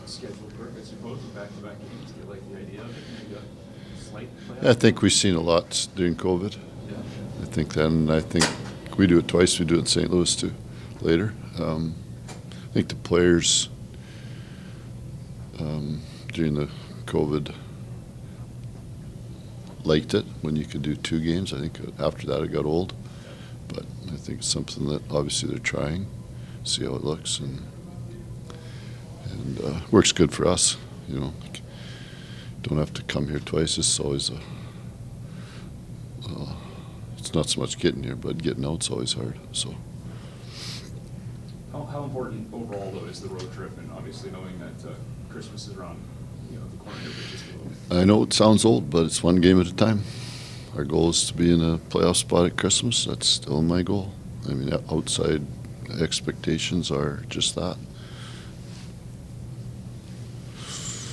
scheduled work, I suppose, with back-to-back games. Do you like the idea of it? Maybe a slight playoff? I think we've seen a lot during COVID. Yeah. I think that, and I think we do it twice. We do it in St. Louis too, later. I think the players during the COVID liked it when you could do 2 games. I think after that it got old, but I think it's something that obviously they're trying, see how it looks, and works good for us. You know, don't have to come here twice. It's always it's not so much getting here, but getting out's always hard. So. How important overall, though, is the road trip, and obviously knowing that Christmas is around, the corner here, but just a little bit? I know it sounds old, but it's one game at a time. Our goal is to be in a playoff spot at Christmas. That's still my goal. I mean, outside expectations are just that.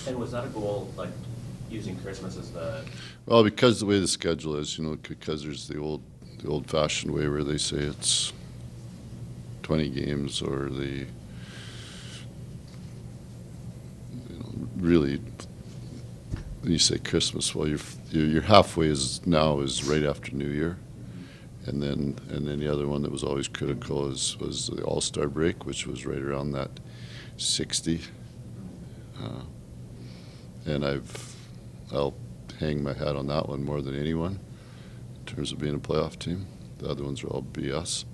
And was that a goal, like using Christmas as the? Well, because the way the schedule is, because there's the old-fashioned way where they say it's 20 games, or really, when you say Christmas, well, your halfway is right after New Year, and then the other one that was always critical was the All-Star break, which was right around that 60. And I'll hang my hat on that one more than anyone in terms of being a playoff team. The other ones are all BS.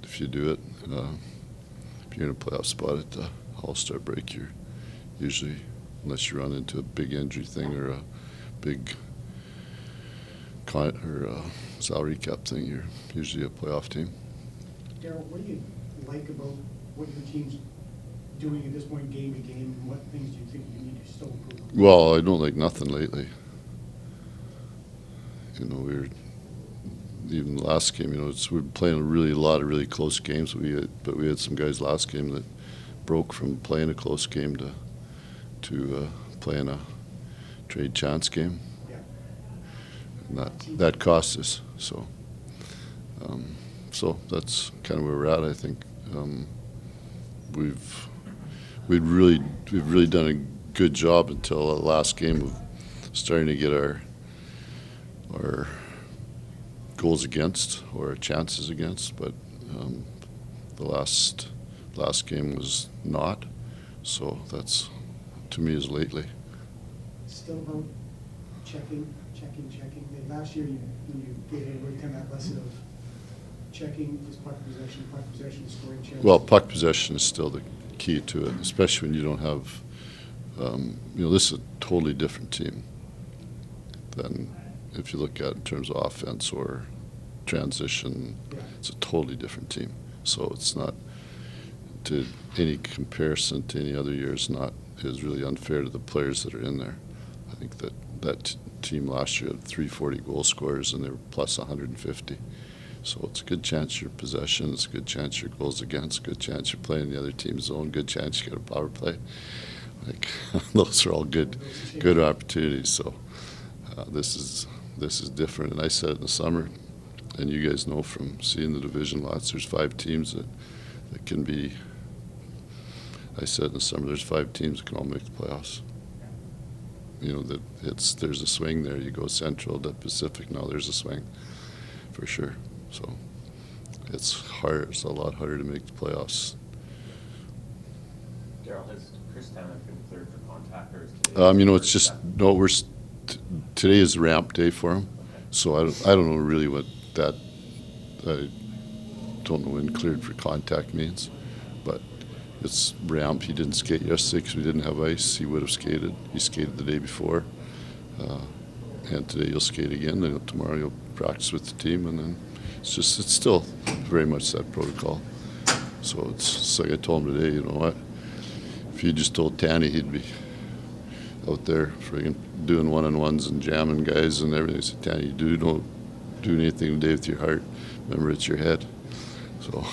If you do it, if you're in a playoff spot at the All-Star break, you're usually, unless you run into a big injury thing or a big salary cap thing, you're usually a playoff team. Darryl, what do you like about what your team's doing at this point, game to game, and what things do you think you need to still improve on? Well, I don't like nothing lately. Even the last game, we're playing a lot of really close games. But we had some guys last game that broke from playing a close game to playing a trade chance game, Yeah. and that cost us. So, so that's kind of where we're at. I think we've really done a good job until the last game of starting to get our goals against or our chances against, but the last game was not. So that's, to me, is lately. Still about checking. Last year you gave everybody kind of that lesson of checking, just puck possession, scoring chances. Well, puck possession is still the key to it, especially when you don't have, this is a totally different team than if you look at it in terms of offense or transition. Yeah. It's a totally different team. So it's not, to any comparison to any other year, is really unfair to the players that are in there. I think that team last year had 340 goal scorers, and they were plus 150. So it's a good chance your possession, it's a good chance your goals against, good chance you're playing the other team's zone, good chance you get a power play. Like those are all good opportunities. So this is different. And I said it in the summer, and you guys know from seeing the division lots, there's 5 teams that can be. I said in the summer, there's 5 teams that can all make the playoffs. There's a swing there. You go Central to Pacific, now there's a swing for sure. So it's hard. It's a lot harder to make the playoffs. Darryl, has Chris Tannen been cleared for contact, or is today? It's just today is ramp day for him. Okay. So I don't know really what that. I don't know when cleared for contact means, but it's ramp. He didn't skate yesterday because we didn't have ice. He would have skated. He skated the day before, and today he'll skate again. Then tomorrow he'll practice with the team, and then it's still very much that protocol. So it's like I told him today. You know what? If you just told Tanny, he'd be out there friggin' doing one-on-ones and jamming guys and everything. I said, Tanny, don't do anything today with your heart. Remember, it's your head. So